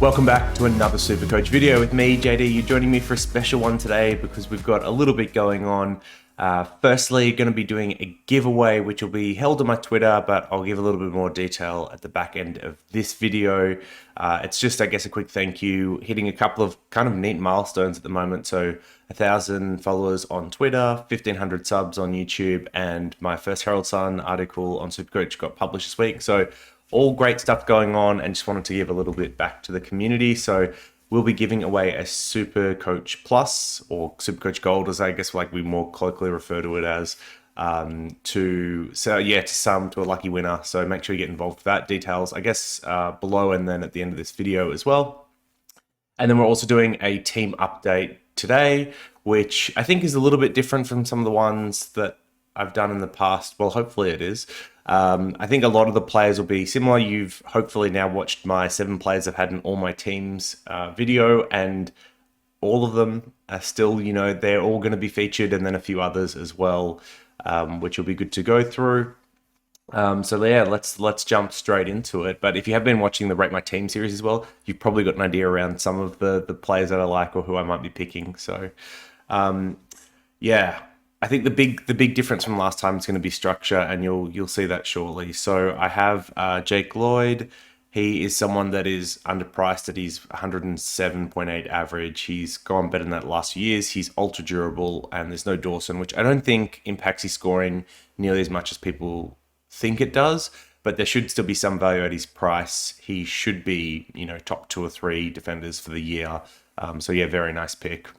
Welcome back to another SuperCoach video with me, JD. You're joining me for a special one today because we've got a little bit going on. Firstly, going to be doing a giveaway, which will be held on my Twitter, but I'll give a little bit more detail at the back end of this video. It's just, I guess, a quick thank you, hitting a couple of kind of neat milestones at the moment. So 1,000 followers on Twitter, 1,500 subs on YouTube, and my first Herald Sun article on SuperCoach got published this week. So all great stuff going on, and just wanted to give a little bit back to the community. So we'll be giving away a SuperCoach Plus, or SuperCoach Gold, as I guess like we more colloquially refer to it as, to a lucky winner. So make sure you get involved with that. Details, I guess, below and then at the end of this video as well. And then we're also doing a team update today, which I think is a little bit different from some of the ones that I've done in the past. Well, hopefully it is. I think a lot of the players will be similar. You've hopefully now watched my 7 players I've had in all my teams video, and all of them are still, they're all going to be featured, and then a few others as well, which will be good to go through. Let's jump straight into it. But if you have been watching the Rate My Team series as well, you've probably got an idea around some of the players that I like or who I might be picking. So, I think the big difference from last time is going to be structure, and you'll see that shortly. So I have Jake Lloyd. He is someone that is underpriced at his 107.8 average. He's gone better than that the last few years. He's ultra durable, and there's no Dawson, which I don't think impacts his scoring nearly as much as people think it does. But there should still be some value at his price. He should be, top 2 or 3 defenders for the year. Very nice pick.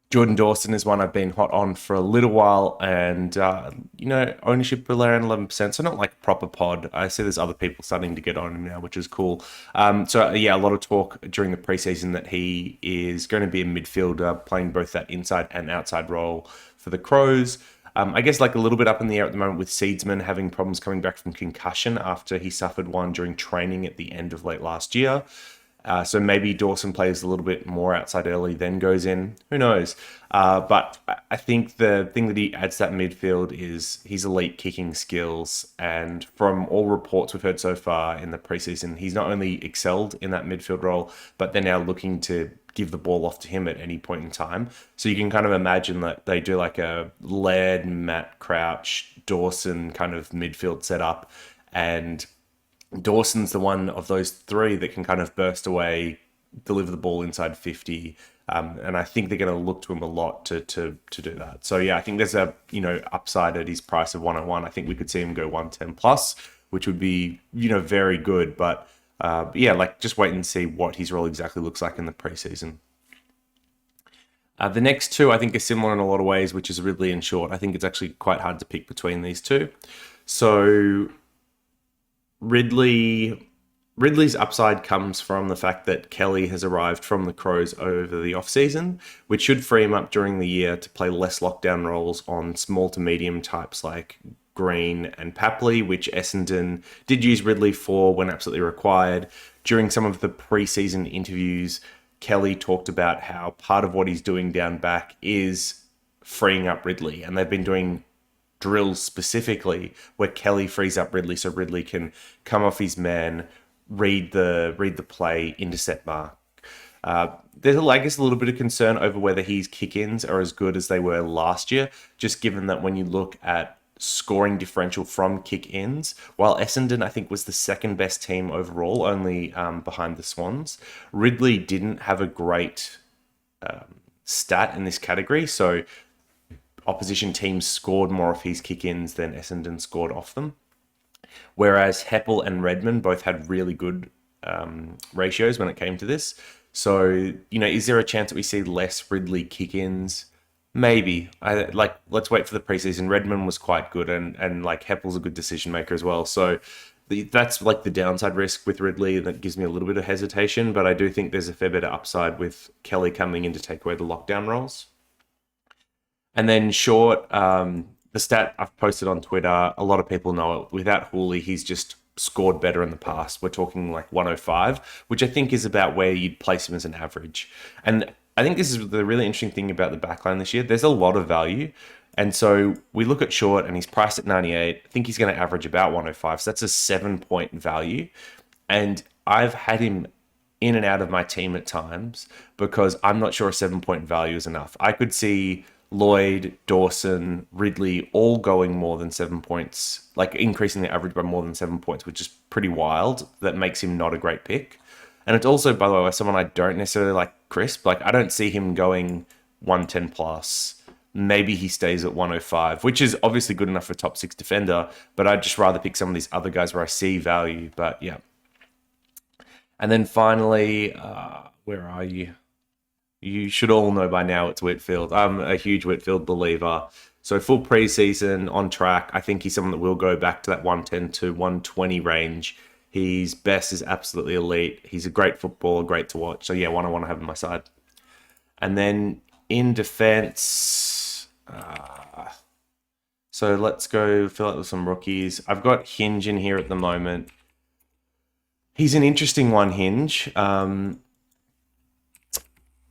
Jordan Dawson is one I've been hot on for a little while, and ownership around 11%, so not like proper pod. I see there's other people starting to get on him now, which is cool. A lot of talk during the preseason that he is going to be a midfielder, playing both that inside and outside role for the Crows. I guess like a little bit up in the air at the moment with Seedsman having problems coming back from concussion after he suffered one during training at the end of late last year. So maybe Dawson plays a little bit more outside early, then goes in. Who knows? But I think the thing that he adds to that midfield is his elite kicking skills. And from all reports we've heard so far in the preseason, he's not only excelled in that midfield role, but they're now looking to give the ball off to him at any point in time. So you can kind of imagine that they do like a Laird, Matt Crouch, Dawson kind of midfield setup, and Dawson's the one of those 3 that can kind of burst away, deliver the ball inside 50, and I think they're going to look to him a lot to do that. So I think there's a upside at his price of 101. I think we could see him go 110 plus, which would be very good. But just wait and see what his role exactly looks like in the preseason. The next 2 I think are similar in a lot of ways, which is Ridley and Short. I think it's actually quite hard to pick between these 2. So Ridley's upside comes from the fact that Kelly has arrived from the Crows over the off-season, which should free him up during the year to play less lockdown roles on small to medium types like Green and Papley, which Essendon did use Ridley for when absolutely required. During some of the pre-season interviews, Kelly talked about how part of what he's doing down back is freeing up Ridley, and they've been doing drills specifically where Kelly frees up Ridley so Ridley can come off his man, read the play, intercept mark. There's a little bit of concern over whether his kick-ins are as good as they were last year, just given that when you look at scoring differential from kick-ins, while Essendon I think was the second best team overall, only behind the Swans, Ridley didn't have a great stat in this category, so opposition teams scored more of his kick-ins than Essendon scored off them. Whereas Heppel and Redmond both had really good ratios when it came to this. So, is there a chance that we see less Ridley kick-ins? Maybe. Let's wait for the preseason. Redmond was quite good, and like Heppel's a good decision maker as well. So that's like the downside risk with Ridley that gives me a little bit of hesitation, but I do think there's a fair bit of upside with Kelly coming in to take away the lockdown roles. And then Short, the stat I've posted on Twitter, a lot of people know it. Without Hooley, he's just scored better in the past. We're talking like 105, which I think is about where you'd place him as an average. And I think this is the really interesting thing about the backline this year. There's a lot of value. And so we look at Short and he's priced at 98. I think he's going to average about 105. So that's a 7-point value. And I've had him in and out of my team at times because I'm not sure a 7 point value is enough. I could see Lloyd, Dawson, Ridley all going more than 7 points, like increasing the average by more than 7 points, which is pretty wild. That makes him not a great pick. And it's also, by the way, someone I don't necessarily like crisp. Like, I don't see him going 110 plus. Maybe he stays at 105, which is obviously good enough for a top 6 defender, but I'd just rather pick some of these other guys where I see value. But yeah. And then finally, where are you? You should all know by now it's Whitfield. I'm a huge Whitfield believer. So full preseason, on track. I think he's someone that will go back to that 110 to 120 range. His best is absolutely elite. He's a great footballer, great to watch. So yeah, one I want to have on my side. And then in defense, so let's go fill out with some rookies. I've got Hinge in here at the moment. He's an interesting one, Hinge. And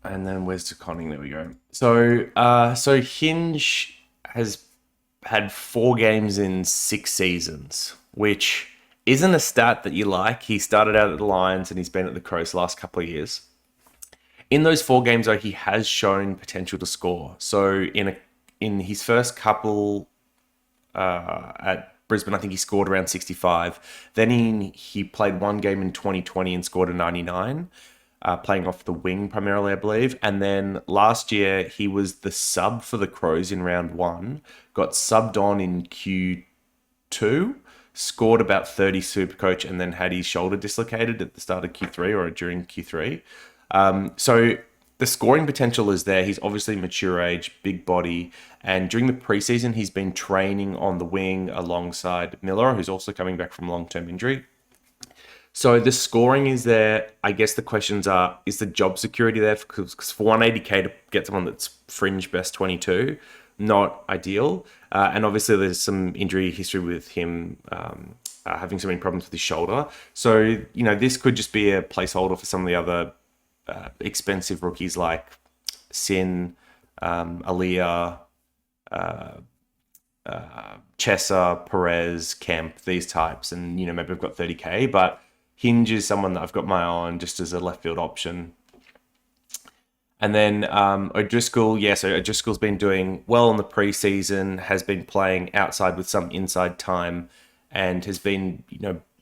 then where's the conning? There we go. So Hinge has had 4 games in 6 seasons, which isn't a stat that you like. He started out at the Lions and he's been at the Crows the last couple of years. In those 4 games, though, he has shown potential to score. So in his first couple at Brisbane, I think he scored around 65. Then he played 1 game in 2020 and scored a 99. Playing off the wing primarily, I believe. And then last year, he was the sub for the Crows in round 1, got subbed on in Q2, scored about 30 SuperCoach, and then had his shoulder dislocated at the start of Q3 or during Q3. So the scoring potential is there. He's obviously mature age, big body. And during the preseason, he's been training on the wing alongside Miller, who's also coming back from long-term injury. So the scoring is there. I guess the questions are, is the job security there? Because for 180k to get someone that's fringe best 22, not ideal. And obviously there's some injury history with him having so many problems with his shoulder. So, this could just be a placeholder for some of the other expensive rookies like Sin, Aaliyah, Chessa, Perez, Kemp, these types. And, maybe I've got 30k, but Hinge is someone that I've got my eye on just as a left field option. And then O'Driscoll, so O'Driscoll's been doing well in the preseason, has been playing outside with some inside time, and has been,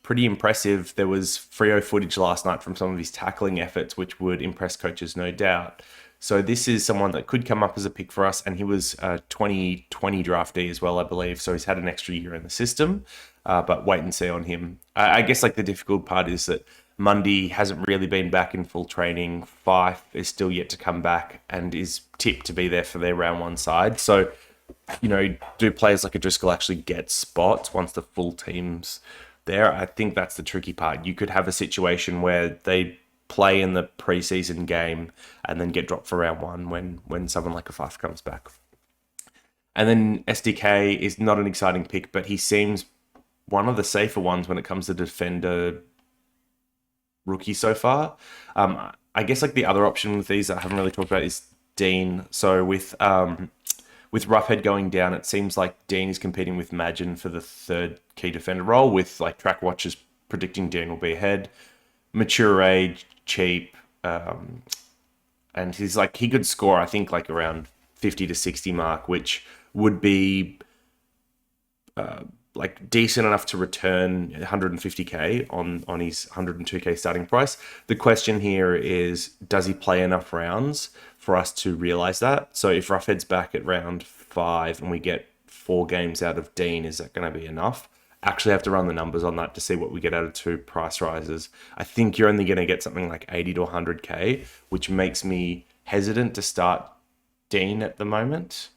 pretty impressive. There was Freo footage last night from some of his tackling efforts, which would impress coaches, no doubt. So this is someone that could come up as a pick for us, and he was a 2020 draftee as well, I believe. So he's had an extra year in the system, but wait and see on him. I guess the difficult part is that Mundy hasn't really been back in full training. Fife is still yet to come back and is tipped to be there for their round 1 side. So, do players like O'Driscoll actually get spots once the full team's there? I think that's the tricky part. You could have a situation where they play in the preseason game and then get dropped for round 1 when someone like a Fife comes back. And then SDK is not an exciting pick, but he seems one of the safer ones when it comes to defender rookie so far. I guess the other option with these that I haven't really talked about is Dean. So with Roughhead going down, it seems like Dean is competing with Magin for the 3rd key defender role, with track watchers predicting Dean will be ahead. Mature age, cheap, and he's he could score, I think, around 50 to 60 mark, which would be decent enough to return 150k on his 102k starting price. The question here is, does he play enough rounds for us to realize that? So if Roughhead's back at round 5 and we get 4 games out of Dean, is that going to be enough? Actually have to run the numbers on that to see what we get out of 2 price rises. I think you're only going to get something like 80 to 100k, which makes me hesitant to start Dean at the moment,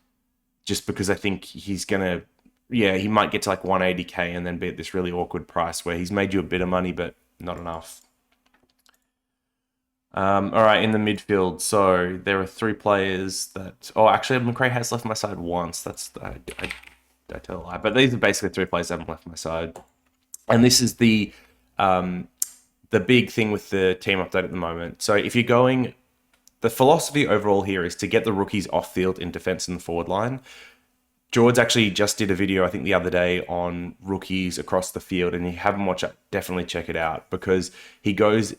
just because I think he's going to, he might get to 180k and then be at this really awkward price where he's made you a bit of money, but not enough. All right, in the midfield, so there are 3 players that... Oh, actually, McRae has left my side once. That's... I tell a lie. But these are basically 3 players that haven't left my side. And this is the big thing with the team update at the moment. So if you're going... The philosophy overall here is to get the rookies off field in defense and the forward line. George actually just did a video, I think, the other day on rookies across the field, and if you haven't watched it, definitely check it out, because he goes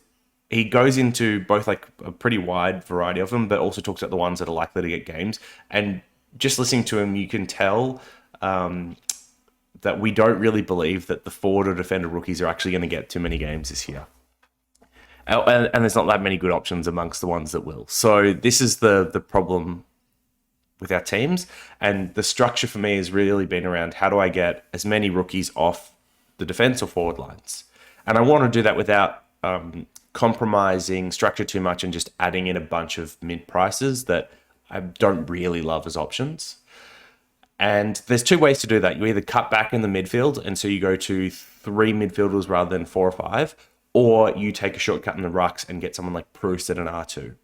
he goes into both like a pretty wide variety of them, but also talks about the ones that are likely to get games. And just listening to him, you can tell that we don't really believe that the forward or defender rookies are actually going to get too many games this year. And there's not that many good options amongst the ones that will. So this is the problem with our teams. And the structure for me has really been around how do I get as many rookies off the defense or forward lines. And I want to do that without compromising structure too much and just adding in a bunch of mid prices that I don't really love as options. And there's two ways to do that. You either cut back in the midfield, and so you go to 3 midfielders rather than 4 or 5, or you take a shortcut in the rucks and get someone like Proust at an R2.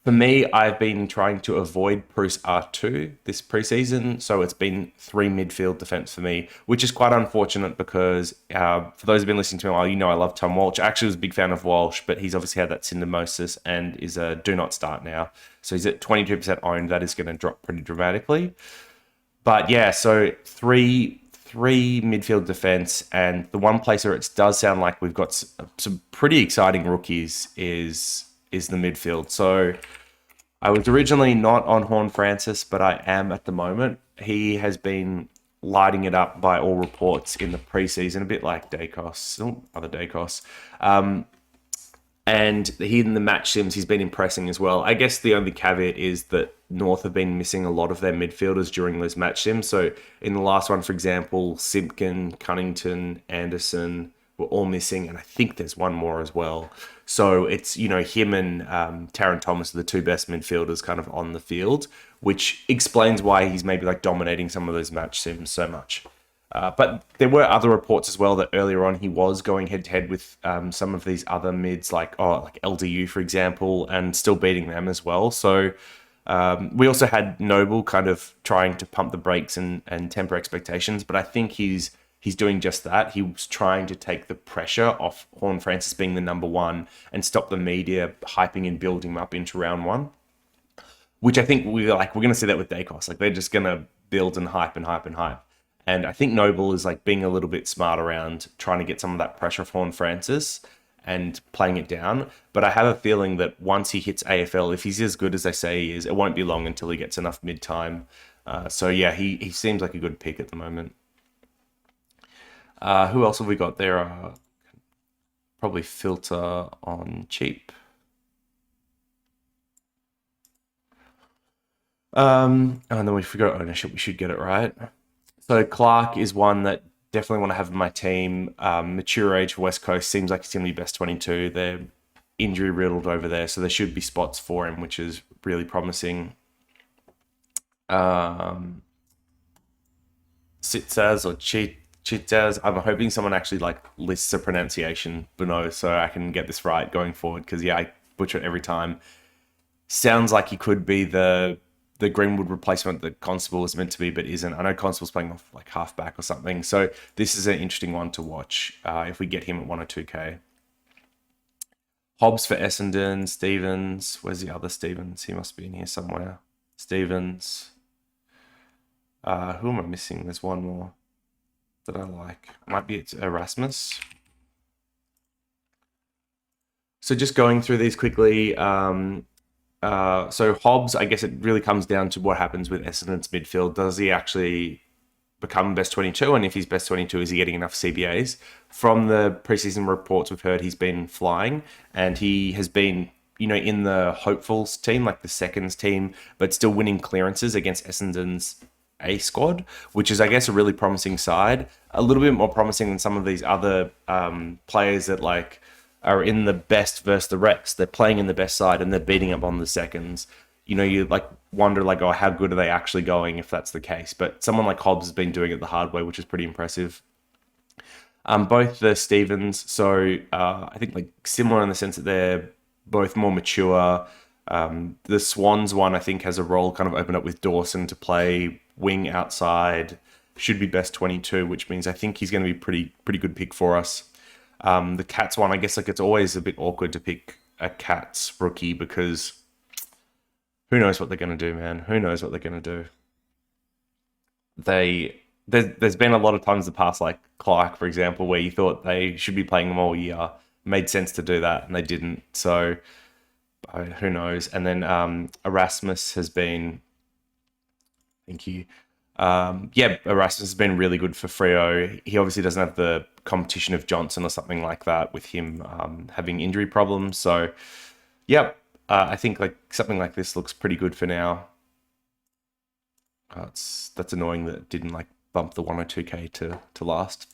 For me, I've been trying to avoid Proust R2 this preseason, so it's been 3 midfield defense for me, which is quite unfortunate because for those who've been listening to me, you know I love Tom Walsh. I actually was a big fan of Walsh, but he's obviously had that syndesmosis and is a do not start now. So he's at 22% owned. That is going to drop pretty dramatically. But yeah, so three midfield defense, and the one place where it does sound like we've got some pretty exciting rookies is the midfield. So I was originally not on Horne-Francis, but I am at the moment. He has been lighting it up by all reports in the preseason, a bit like Dacos, other Dacos. And he in the match sims, he's been impressing as well. I guess the only caveat is that North have been missing a lot of their midfielders during those match sims. So in the last one, for example, Simpkin, Cunnington, Anderson were all missing, and I think there's one more as well. So it's, him and Taron Thomas are the 2 best midfielders kind of on the field, which explains why he's maybe like dominating some of those match sims so much. But there were other reports as well that earlier on he was going head-to-head with some of these other mids, like LDU, for example, and still beating them as well. So we also had Noble kind of trying to pump the brakes and temper expectations, but I think he's doing just that. He was trying to take the pressure off Horne-Francis being the number 1 and stop the media hyping and building him up into round 1, which I think we're going to see that with Dacos. Like, they're just going to build and hype and hype and hype. And I think Noble is like being a little bit smart around trying to get some of that pressure off Horne-Francis and playing it down. But I have a feeling that once he hits AFL, if he's as good as they say he is, it won't be long until he gets enough mid-time. So yeah, he seems like a good pick at the moment. Who else have we got there? Probably filter on cheap. And then we forgot ownership. We should get it right. So Clark is one that definitely want to have in my team. Mature age for West Coast, seems like he's going to be best 22. They're injury riddled over there, so there should be spots for him, which is really promising. Sitzaz or Chitaz, I'm hoping someone actually like lists a pronunciation below so I can get this right going forward, because yeah, I butcher it every time. Sounds like he could be the Greenwood replacement that Constable is meant to be, but isn't. I know Constable's playing off like halfback or something. So this is an interesting one to watch if we get him at 1 or 2K. Hobbs for Essendon. Stevens. Where's the other Stevens? He must be in here somewhere. Stevens. Who am I missing? There's one more that I like. Might be it's Erasmus. So just going through these quickly. So Hobbs, I guess it really comes down to what happens with Essendon's midfield. Does he actually become best 22? And if he's best 22, is he getting enough CBAs? From the preseason reports we've heard, he's been flying, and he has been, in the hopefuls team, like the seconds team, but still winning clearances against Essendon's A squad, which is, I guess, a really promising side. A little bit more promising than some of these other players that are in the best versus the Rex. They're playing in the best side and they're beating up on the seconds. You wonder oh, how good are they actually going if that's the case? But someone like Hobbs has been doing it the hard way, which is pretty impressive. Both the Stevens, so I think similar in the sense that they're both more mature. The Swans one, I think, has a role kind of open up with Dawson to play wing outside. Should be best 22, which means I think he's going to be pretty good pick for us. The Cats one, I guess it's always a bit awkward to pick a Cats rookie because who knows what they're going to do, man? Who knows what they're going to do? There's been a lot of times in the past, like Clark, for example, where you thought they should be playing them all year, made sense to do that, and they didn't. So who knows? And then Erasmus has been, thank you. Erasmus has been really good for Freo. He obviously doesn't have the competition of Johnson or something like that with him having injury problems. So, I think like something like this looks pretty good for now. That's annoying that it didn't like bump the 102k to last.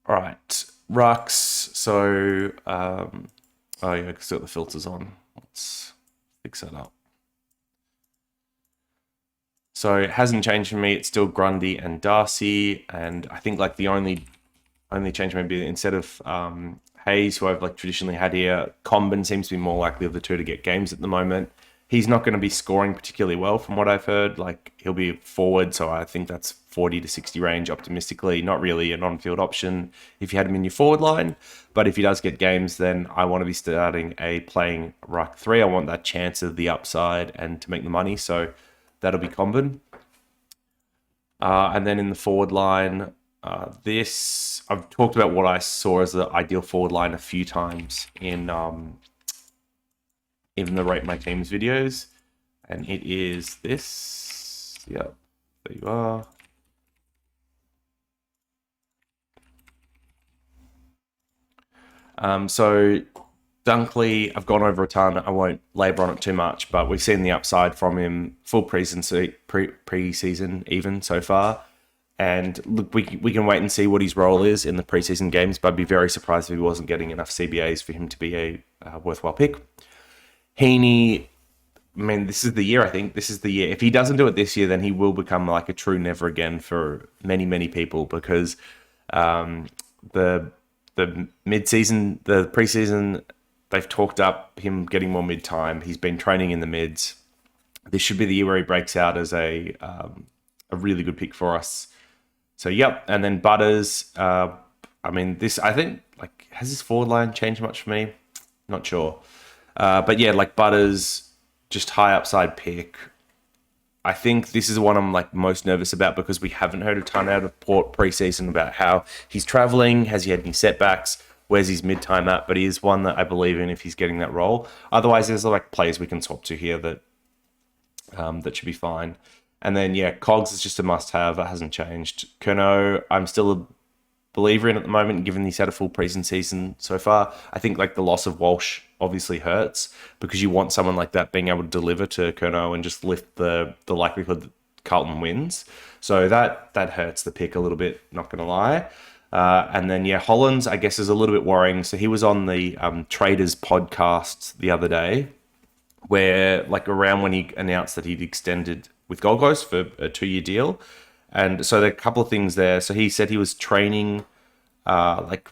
All right, Rux. So, oh yeah, I can still got the filters on. Let's fix that up. So it hasn't changed for me. It's still Grundy and Darcy, and I think like the only change maybe instead of Hayes, who I've like traditionally had here, Comben seems to be more likely of the two to get games at the moment. He's not going to be scoring particularly well from what I've heard. Like he'll be forward, so I think that's 40 to 60 range optimistically. Not really an on-field option if you had him in your forward line, but if he does get games, then I want to be starting playing ruck 3. I want that chance of the upside and to make the money. So that'll be Comben. And then in the forward line, I've talked about what I saw as the ideal forward line a few times in even the Rate My Teams videos, and it is this. Yep, there you are. So Dunkley, I've gone over a ton. I won't labour on it too much, but we've seen the upside from him full pre-season even so far. And look, we can wait and see what his role is in the preseason games, but I'd be very surprised if he wasn't getting enough CBAs for him to be a worthwhile pick. Heaney, I mean, this is the year, I think. This is the year. If he doesn't do it this year, then he will become like a true never again for many, many people because the mid-season, the preseason, they've talked up him getting more mid-time. He's been training in the mids. This should be the year where he breaks out as a really good pick for us. So, yep. And then Butters, I think, like, has his forward line changed much for me? Not sure. But yeah, like Butters, just high upside pick. I think this is the one I'm like most nervous about because we haven't heard a ton out of Port preseason about how he's traveling. Has he had any setbacks? Where's his mid-time at? But he is one that I believe in if he's getting that role. Otherwise, there's like players we can swap to here that should be fine. And then, yeah, Cogs is just a must-have. It hasn't changed. Kerno, I'm still a believer in at the moment, given he's had a full preseason season so far. I think like the loss of Walsh obviously hurts because you want someone like that being able to deliver to Kerno and just lift the likelihood that Carlton wins. So that hurts the pick a little bit, not going to lie. And then, yeah, Hollands, I guess, is a little bit worrying. So he was on the Traders podcast the other day where, like, around when he announced that he'd extended with Gold Coast for a 2-year deal. And so there are a couple of things there. So he said he was training like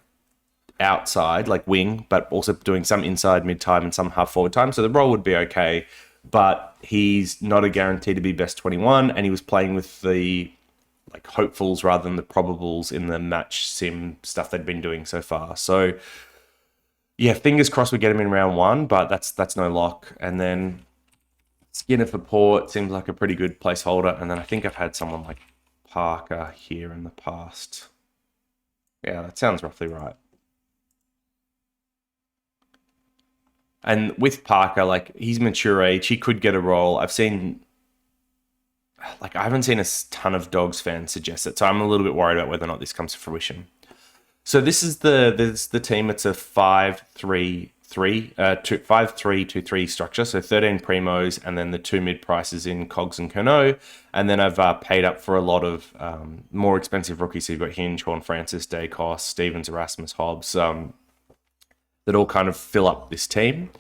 outside, like wing, but also doing some inside mid-time and some half-forward time. So the role would be okay, but he's not a guarantee to be best 21, and he was playing with the like hopefuls rather than the probables in the match sim stuff they'd been doing so far. So yeah, fingers crossed we get him in round 1, but that's no lock. And then Skinner for Port seems like a pretty good placeholder. And then I think I've had someone like Parker here in the past. Yeah, that sounds roughly right. And with Parker, like he's mature age, he could get a role. I haven't seen a ton of Dogs fans suggest it, so I'm a little bit worried about whether or not this comes to fruition. So this is the team. It's a 5-3-3, 5-3-2-3 structure. So 13 primos, and then the 2 mid prices in Cogs and Kerno. And then I've paid up for a lot of more expensive rookies. So you've got Hinge, Horn, Francis, Dacos, Stevens, Erasmus, Hobbs, that all kind of fill up this team.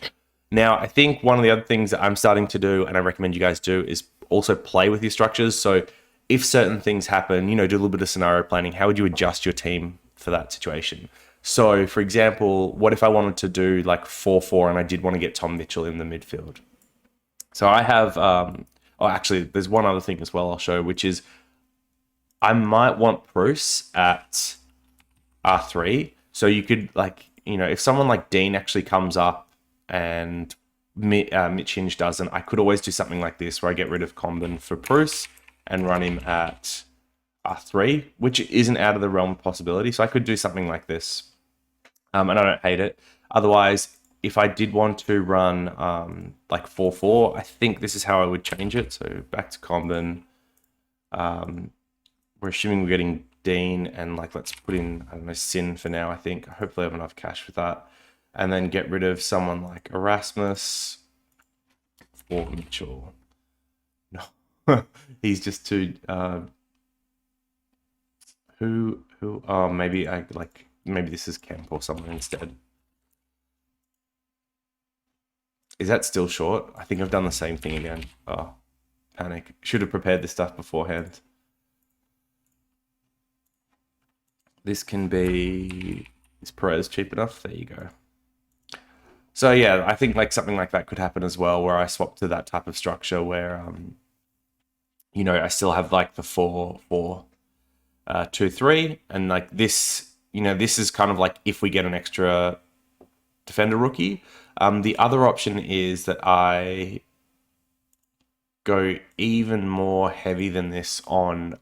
Now, I think one of the other things that I'm starting to do, and I recommend you guys do, is also play with your structures. So if certain things happen, do a little bit of scenario planning. How would you adjust your team for that situation? So, for example, what if I wanted to do like 4-4 and I did want to get Tom Mitchell in the midfield? So I have, actually, there's one other thing as well I'll show, which is I might want Bruce at R3. So you could if someone like Dean actually comes up and Mitch Hinge doesn't, I could always do something like this where I get rid of Comben for Bruce and run him at R3, which isn't out of the realm of possibility. So I could do something like this. and I don't hate it. Otherwise, if I did want to run like 4-4, I think this is how I would change it. So back to Combin. We're assuming we're getting Dean, and like let's put in, I don't know, Sin for now. I think hopefully I have enough cash for that, and then get rid of someone like Erasmus for Mitchell. No, he's just too. Who? Oh, maybe maybe this is Kemp or someone instead. Is that still short? I think I've done the same thing again. Oh, panic. Should have prepared this stuff beforehand. This can be... Is Perez cheap enough? There you go. So yeah, I think like something like that could happen as well, where I swap to that type of structure where, I still have like the 4-4-2-3, and like this, this is kind of like if we get an extra defender rookie. The other option is that I go even more heavy than this on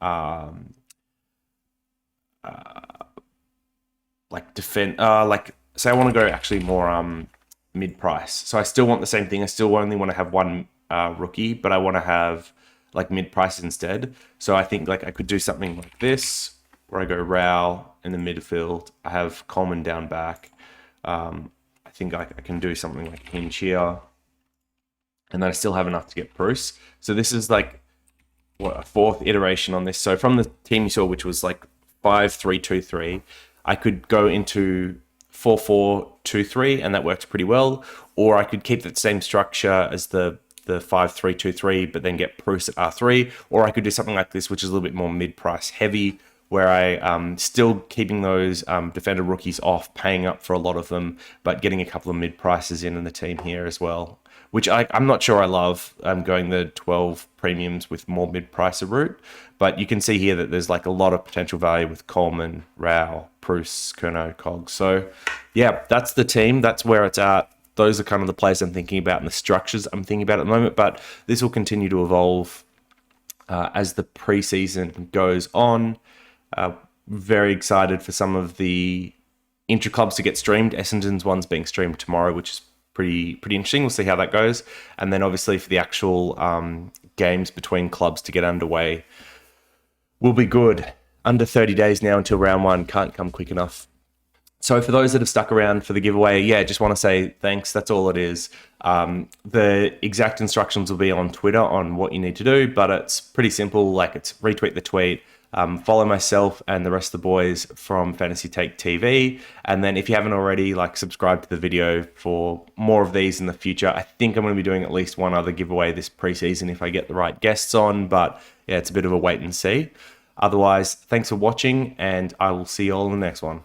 like defend, like say I want to go actually more mid price. So I still want the same thing. I still only want to have one rookie, but I want to have like mid price instead. So I think like I could do something like this, where I go Rao in the midfield. I have Coleman down back. I think I can do something like Hinge here, and then I still have enough to get Bruce. So this is like a fourth iteration on this. So from the team you saw, which was like 5-3-2-3, I could go into 4-4-2-3, and that worked pretty well. Or I could keep that same structure as the 5-3-2-3, but then get Bruce at R3. Or I could do something like this, which is a little bit more mid-price heavy, where I still keeping those defender rookies off, paying up for a lot of them, but getting a couple of mid-prices in the team here as well, which I'm not sure I love going the 12 premiums with more mid-pricer route. But you can see here that there's like a lot of potential value with Coleman, Rao, Bruce, Kerno, Cogs. So yeah, that's the team. That's where it's at. Those are kind of the plays I'm thinking about and the structures I'm thinking about at the moment. But this will continue to evolve as the preseason goes on. Very excited for some of the intra-clubs to get streamed. Essendon's one's being streamed tomorrow, which is pretty interesting. We'll see how that goes. And then obviously for the actual games between clubs to get underway will be good. Under 30 days now until round one. Can't come quick enough. So for those that have stuck around for the giveaway, yeah, just want to say thanks. That's all it is. The exact instructions will be on Twitter on what you need to do, but it's pretty simple. Like, it's retweet the tweet, follow myself and the rest of the boys from Fantasy Take TV. And then if you haven't already, like, subscribe to the video for more of these in the future. I think I'm going to be doing at least one other giveaway this preseason if I get the right guests on, but yeah, it's a bit of a wait and see. Otherwise, thanks for watching, and I will see you all in the next one.